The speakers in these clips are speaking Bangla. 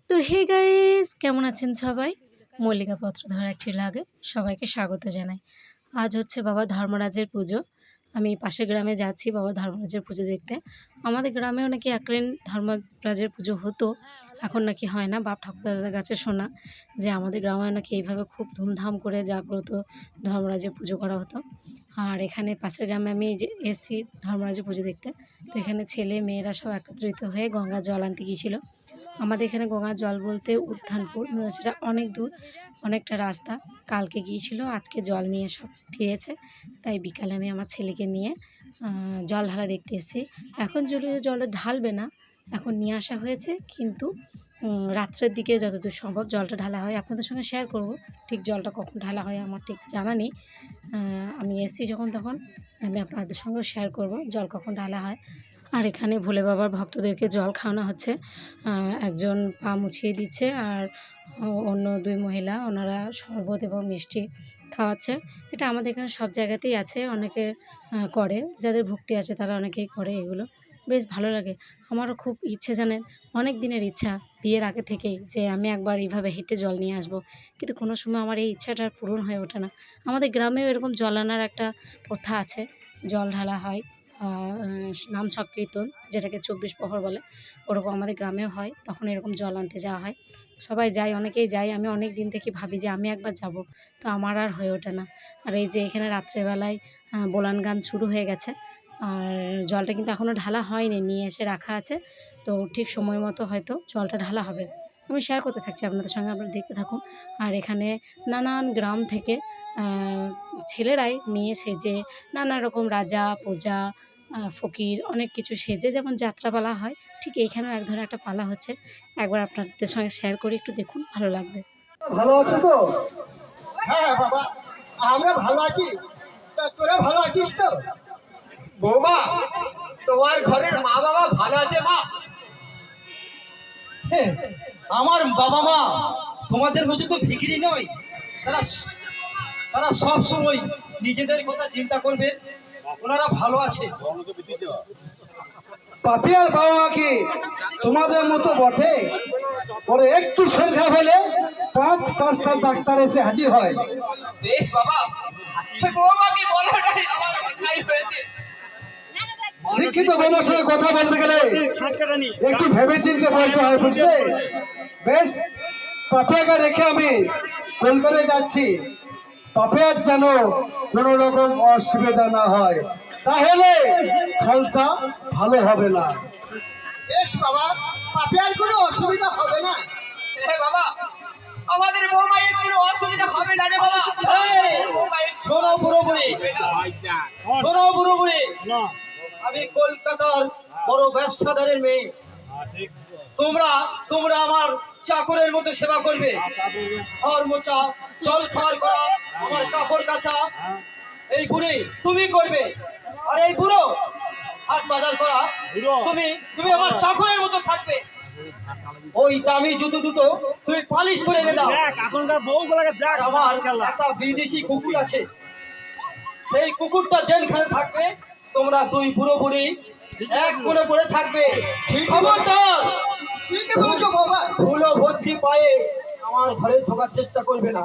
তো হে গাইস, কেমন আছেন সবাই? মল্লিকা পত্রধর একটি লাগে সবাইকে স্বাগত জানাই। আজ হচ্ছে বাবা ধর্মরাজের পুজো। আমি পাশের গ্রামে যাচ্ছি বাবা ধর্মরাজের পুজো দেখতে। আমাদের গ্রামেও নাকি একদিন ধর্মরাজের পুজো হতো, এখন নাকি হয় না। বাপ ঠাকুরদাদের কাছে শোনা যে আমাদের গ্রামেও নাকি এইভাবে খুব ধুমধাম করে জাগ্রত ধর্মরাজের পুজো করা হতো। আর এখানে পাশের গ্রামে আমি যে এসেছি ধর্মরাজের পুজো দেখতে। তো এখানে ছেলে মেয়েরা সব একত্রিত হয়ে গঙ্গার জল আনতে গিয়েছিলো। আমাদের এখানে গঙ্গার জল বলতে উত্থানপুর, সেটা অনেক দূর, অনেকটা রাস্তা। কালকে গিয়েছিল, আজকে জল নিয়ে সব ফিরেছে। তাই বিকালে আমি আমার ছেলেকে নিয়ে জল ঢালা দেখতে এসেছি। এখন যদিও জলটা ঢালবে না, এখন নিয়ে আসা হয়েছে, কিন্তু রাত্রের দিকে যতদূর সম্ভব জলটা ঢালা হয়। আপনাদের সঙ্গে শেয়ার করব, ঠিক জলটা কখন ঢালা হয় আমার ঠিক জানা নেই। আমি এসেছি যখন তখন আমি আপনাদের সঙ্গেও শেয়ার করব জল কখন ঢালা হয়। আর এখানে ভোলে বাবার ভক্তদেরকে জল খাওয়ানো হচ্ছে। একজন পা মুছিয়ে দিচ্ছে, আর অন্য দুই মহিলা ওনারা শরবত এবং মিষ্টি খাওয়াচ্ছে। এটা আমাদের এখানে সব জায়গাতেই আছে, অনেকে করে, যাদের ভক্তি আছে তারা অনেকেই করে এগুলো। বেশ ভালো লাগে। আমারও খুব ইচ্ছে, জানেন, অনেক দিনের ইচ্ছা, বিয়ের আগে থেকেই, যে আমি একবার এইভাবে হেঁটে জল নিয়ে আসবো। কিন্তু কোনো সময় আমার এই ইচ্ছাটা আর পূরণ হয়ে ওঠে না। আমাদের গ্রামেও এরকম জল আনার একটা প্রথা আছে, জল ঢালা হয়, নাম সংকীর্তন, যেটাকে ২৪ প্রহর বলে, ওরকম আমাদের গ্রামেও হয়। তখন এরকম জল আনতে যাওয়া হয়, সবাই যায়, অনেকেই যায়। আমি অনেক দিন থেকে ভাবি যে আমি একবার যাব, তো আমার আর হয়ে ওঠে না। আর এই যে এখানে রাত্রেবেলায় বোলান গান শুরু হয়ে গেছে, আর জলটা কিন্তু এখনও ঢালা হয়নি, নিয়ে এসে রাখা আছে। তো ঠিক সময় মতো হয়তো জলটা ঢালা হবে। আমি শেয়ার করতে থাকছি আপনাদের সঙ্গে, আপনারা দেখতে থাকুন। আর এখানে নানান গ্রাম থেকে ছেলেরাই মেয়ে সেজে, নানা রকম রাজা প্রজা ফকির অনেক কিছু সেজে, যেমন যাত্রাপালা হয়, ঠিক এইখানেও এক ধরনের একটা পালা হচ্ছে। একবার আপনাদের সঙ্গে শেয়ার করি, একটু দেখুন, ভালো লাগবে। ভালো আছো তো? হ্যাঁ বাবা, আমরা ভালো আছি। তা তোরা ভালো আছিস তো? বৌমা, তোমার ঘরের মা বাবা ভালো আছে? মা, হ্যাঁ, আমার বাবা মা তোমাদের মতো তো ভিখিরি নয়। তারা তারা সব সময় নিজেদের কথা চিন্তা করবে, ওনারা ভালো আছে। পাপিয়ার বাবা মা কি তোমাদের মতো বটে? ওর একটু শরীর খারাপ হলে পাঁচটা ডাক্তার এসে হাজির হয়। বেশ বাবা, বৌমাকে বলাটাই আমার অন্যায় হয়েছে। শিক্ষিত বোনের সঙ্গে কথা বলতে গেলে একটু ভেবে চিন্তে বলতে হয়, বুঝলে? বেশ, পাপিয়াকে রেখে আমি কলকাতায় যাচ্ছি। পাপিয়ার যেন কোনো রকম অসুবিধা না হয়, তাহলে ফলটা ভালো হবে না। বেশ বাবা, পাপিয়ার কোনো অসুবিধা হবে না। হ্যাঁ বাবা, আমাদের বৌমায়ের কোনো অসুবিধা হবে না রে বাবা। শোনো পুরোপুরি, শোনো পুরোপুরি, আমি কলকাতার বড় ব্যবসাদারের মেয়ে। তোমরা তোমরা আমার চাকরের মতো সেবা করবে। ঘর মোচা, জল খাওয়ার করা, আমার কাপড় কাচা, এই বুড়ি তুমি করবে। আর এই বুড়ো হাট বাজার করা, তুমি তুমি আমার চাকরের মতো থাকবে। ওই দামি জুতো দুটো তুমি পালিশ করে এনে দাও। এখনকার বউগুলোকে দেখ, আমার একটা বিদেশি কুকুর আছে, সেই কুকুরটা যেখানে থাকবে তোমরা দুই বুড়ো বুড়ি এক কোণে পড়ে থাকবে। খবরদার, ঠিকই বলছো বাবা। ধুলো ভর্তি পায়ে আমার ঘরে ঢোকার চেষ্টা করবে না,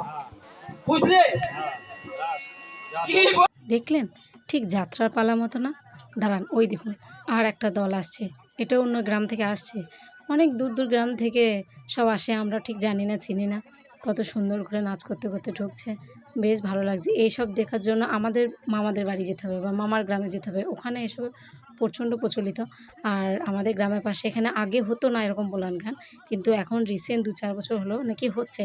বুঝলে? কি দেখলেন, ঠিক যাত্রার পালা মতো না? দাঁড়ান, ওই দেখুন, আর একটা দল আসছে, এটা অন্য গ্রাম থেকে আসছে। অনেক দূর দূর গ্রাম থেকে সব আসে, আমরা ঠিক জানি না, চিনি না। কত সুন্দর করে নাচ করতে করতে ঢুকছে, বেশ ভালো লাগছে। এইসব দেখার জন্য আমাদের মামাদের বাড়ি যেতে হবে বা মামার গ্রামে যেতে হবে, ওখানে এসব প্রচণ্ড প্রচলিত। আর আমাদের গ্রামের পাশে এখানে আগে হতো না এরকম বোলান গান, কিন্তু এখন রিসেন্ট ২-৪ বছর হলো নাকি হচ্ছে।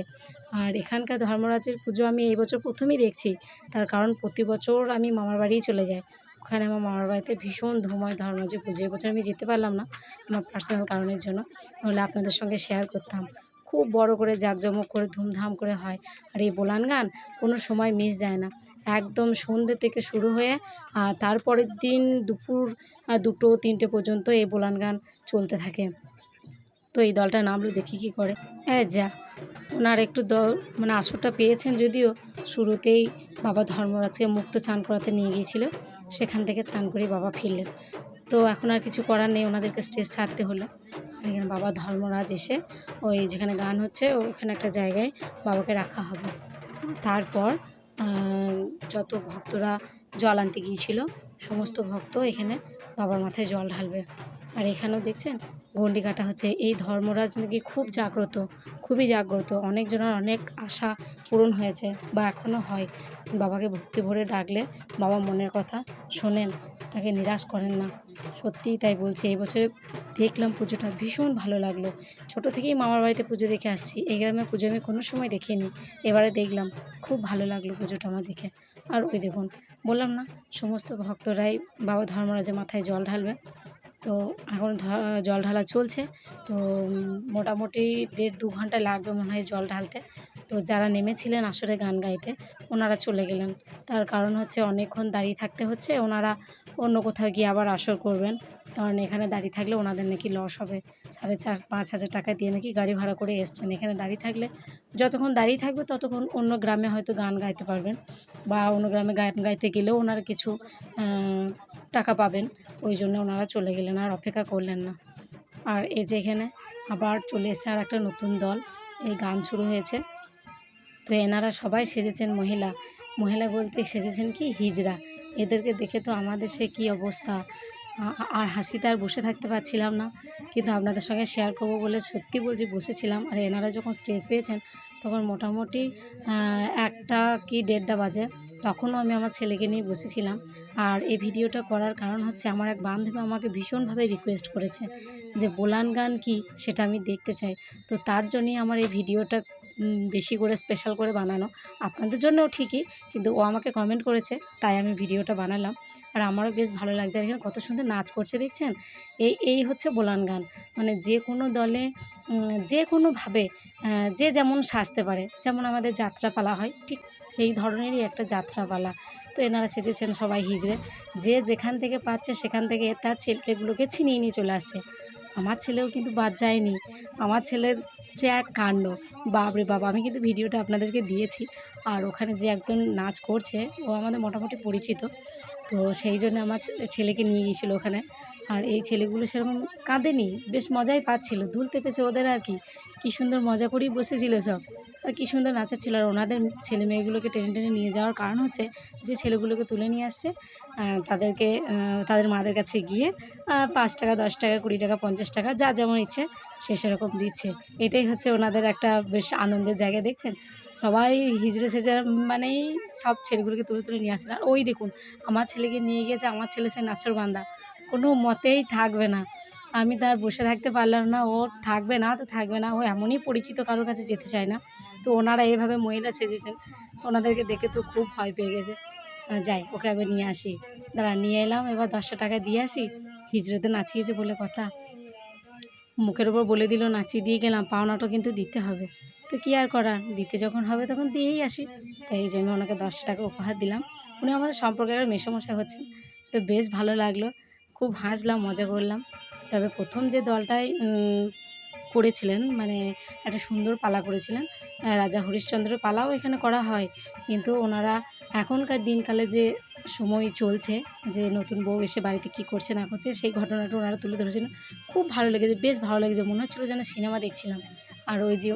আর এখানকার ধর্মরাজের পুজো আমি এই বছর প্রথমেই দেখছি, তার কারণ প্রতি বছর আমি মামার বাড়িই চলে যাই। ওখানে আমার মামার বাড়িতে ভীষণ ধুম হয় ধর্মরাজের পুজো। এবছর আমি যেতে পারলাম না আমার পার্সোনাল কারণের জন্য, নাহলে আপনাদের সঙ্গে শেয়ার করতাম। খুব বড় করে জাঁকজমক করে ধুমধাম করে হয়। আর এই বোলান গান কোনো সময় মিস যায় না, একদম সন্ধ্যে থেকে শুরু হয়ে তারপরের দিন দুপুর ২টো-৩টে পর্যন্ত এই বোলান গান চলতে থাকে। তো এই দলটা নামলো, দেখি কি করে। যা, ওনার একটু মানে আসরটা পেয়েছেন, যদিও শুরুতেই বাবা ধর্মরাজকে মুক্ত চান করাতে নিয়ে গিয়েছিল, সেখান থেকে চান করেই বাবা ফিরলেন। তো এখন আর কিছু করার নেই, ওনাদেরকে স্টেজ ছাড়তে হলো। আর এখানে বাবা ধর্মরাজ এসে ওই যেখানে গান হচ্ছে ওখানে একটা জায়গায় বাবাকে রাখা হবে। তারপর যত ভক্তরা জল আনতে গিয়েছিল সমস্ত ভক্ত এখানে বাবার মাথায় জল ঢালবে। আর এখানেও দেখছেন গণ্ডি কাটা হচ্ছে। এই ধর্মরাজ নাকি খুব জাগ্রত, খুবই জাগ্রত। অনেকজনের অনেক আশা পূরণ হয়েছে বা এখনও হয়। বাবাকে ভক্তি ভরে ডাকলে বাবা মনের কথা শোনেন, তাকে নিরাশ করেন না। সত্যিই তাই বলছি। এই বছরে দেখলাম পুজোটা ভীষণ ভালো লাগলো। ছোটো থেকেই মামার বাড়িতে পুজো দেখে আসছি, এই গ্রামে পুজো আমি কোনো সময় দেখিনি। এবারে দেখলাম, খুব ভালো লাগলো পুজোটা আমার দেখে। আর ওই দেখুন, বললাম না সমস্ত ভক্তরাই বাবা ধর্মরাজের মাথায় জল ঢালবে। তো এখন জল ঢালা চলছে। তো মোটামুটি 1.5-2 ঘন্টা লাগবে মনে হয় জল ঢালতে। তো যারা নেমেছিলেন আসরে গান গাইতে ওনারা চলে গেলেন। তার কারণ হচ্ছে অনেকক্ষণ দাঁড়িয়ে থাকতে হচ্ছে। ওনারা অন্য কোথাও গিয়ে আবার আসর করবেন। কারণ এখানে দাঁড়িয়ে থাকলে ওনাদের নাকি লস হবে। 4,500-5 হাজার টাকা দিয়ে নাকি গাড়ি ভাড়া করে এসছেন। এখানে দাঁড়িয়ে থাকলে যতক্ষণ দাঁড়িয়ে থাকবে ততক্ষণ অন্য গ্রামে হয়তো গান গাইতে পারবেন বা অন্য গ্রামে গান গাইতে গেলেও ওনারা কিছু টাকা পাবেন। ওই জন্য ওনারা চলে গেলেন, আর অপেক্ষা করলেন না। আর এই যে এখানে আবার চলে এসেছে আর একটা নতুন দল, এই গান শুরু হয়েছে। তো এনারা সবাই সেজেছেন মহিলা, মহিলা বলতে সেজেছেন কি হিজড়া। এদেরকে দেখে তো আমাদের সে কী অবস্থা, আর হাসিতে আর বসে থাকতে পারছিলাম না, কিন্তু আপনাদের সঙ্গে শেয়ার করবো বলে সত্যি বলছি বসেছিলাম। আর এনারা যখন স্টেজ পেয়েছেন তখন মোটামুটি 1টা কি 1:30টা বাজে, তখনও আমি আমার ছেলেকে নিয়ে বসেছিলাম। আর এই ভিডিওটা করার কারণ হচ্ছে আমার এক বান্ধবী আমাকে ভীষণভাবে রিকোয়েস্ট করেছে যে বোলান গান কি সেটা আমি দেখতে চাই। তো তার জন্যই আমার এই ভিডিওটা বেশি করে স্পেশাল করে বানানো। আপনাদের জন্যও ঠিকই, কিন্তু ও আমাকে কমেন্ট করেছে তাই আমি ভিডিওটা বানালাম। আর আমারও বেশ ভালো লাগছে। আর এখানে কত সুন্দর নাচ করছে দেখছেন। এই হচ্ছে বোলান গান। মানে যে কোনো দলে যে কোনোভাবে যে যেমন সাজতে পারে, যেমন আমাদের যাত্রাপালা হয় ঠিক সেই ধরনেরই একটা যাত্রাপালা। তো এনারা সেজেছেন সবাই হিজড়ে। যে যেখান থেকে পাচ্ছে সেখান থেকে তার ছেলেগুলোকে ছিনিয়ে নিয়ে চলে আসছে। আমার ছেলেও কিন্তু বাদ যায়নি। আমার ছেলের সে এক কাণ্ড, বাপরে বাপ! আমি কিন্তু ভিডিওটা আপনাদেরকে দিয়েছি। আর ওখানে যে একজন নাচ করছে ও আমাদের মোটামুটি পরিচিত। তো সেই জন্য আমার ছেলেকে নিয়ে গিয়েছিলো ওখানে। আর এই ছেলেগুলো সেরকম কাঁদেনি, বেশ মজাই পাচ্ছিল, দুলতে পেয়েছে ওদের আর কি। কী সুন্দর মজা করেই বসেছিল সব। আর কী সুন্দর নাচাচ্ছিল। আর ওনাদের ছেলে মেয়েগুলোকে টেনে টেনে নিয়ে যাওয়ার কারণ হচ্ছে যে ছেলেগুলোকে তুলে নিয়ে আসছে তাদেরকে তাদের মাদের কাছে গিয়ে 5 টাকা, 10 টাকা, 20 টাকা, 50 টাকা যার যেমন ইচ্ছে সে সেরকম দিচ্ছে। এটাই হচ্ছে ওনাদের একটা বেশ আনন্দের জায়গা। দেখছেন সবাই হিজড়ে সেজে মানেই সব ছেলেগুলোকে তুলে তুলে নিয়ে আসছে। আর ওই দেখুন আমার ছেলেকে নিয়ে গিয়েছে, আমার ছেলে সে নাছোড়বান্দা, কোনো মতেই থাকবে না। আমি তো আর বসে থাকতে পারলাম না, ও থাকবে না তো থাকবে না, ও এমনই পরিচিত কারোর কাছে যেতে চায় না। তো ওনারা এভাবে মহিলা সেজেছেন, ওনাদেরকে দেখে তো খুব ভয় পেয়ে গেছে। যাই ওকে একবার নিয়ে আসি, দাঁড়া নিয়ে এলাম, এবার 10টা টাকা দিয়ে আসি। হিজড়েতে নাচিয়েছে বলে কথা, মুখের ওপর বলে দিল নাচিয়ে দিয়ে গেলাম, পাওনাটা কিন্তু দিতে হবে। তো কী আর করার, দিতে যখন হবে তখন দিয়েই আসি। তো এই যে আমি ওনাকে 10টা টাকা উপহার দিলাম। উনি আমাদের সম্পর্কের মেসোমশাই হচ্ছেন। তো বেশ ভালো লাগলো, খুব হাসলাম, মজা করলাম। তবে প্রথম যে দলটায় করেছিলেন মানে একটা সুন্দর পালা করেছিলেন, রাজা হরিশ্চন্দ্রের পালাও এখানে করা হয়। কিন্তু ওনারা এখনকার দিনকালে যে সময় চলছে, যে নতুন বউ এসে বাড়িতে কী করছে না করছে সেই ঘটনাটা ওনারা তুলে ধরেছিলেন। খুব ভালো লেগেছে, বেশ ভালো লেগেছে, মনে হচ্ছিলো যেন সিনেমা দেখছিলাম। আর ওই যে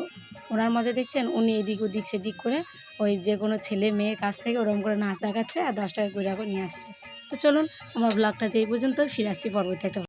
ওনার মজা দেখছেন, উনি এদিক ওদিক সেদিক করে ওই যে কোনো ছেলে মেয়ের কাছ থেকে ওরকম করে নাচ দেখাচ্ছে আর 10 টাকা করে নিয়ে আসছে। তো চলুন আমার ব্লগটা যে এই পর্যন্ত, ফিরে আসছি পরবর্তী একটা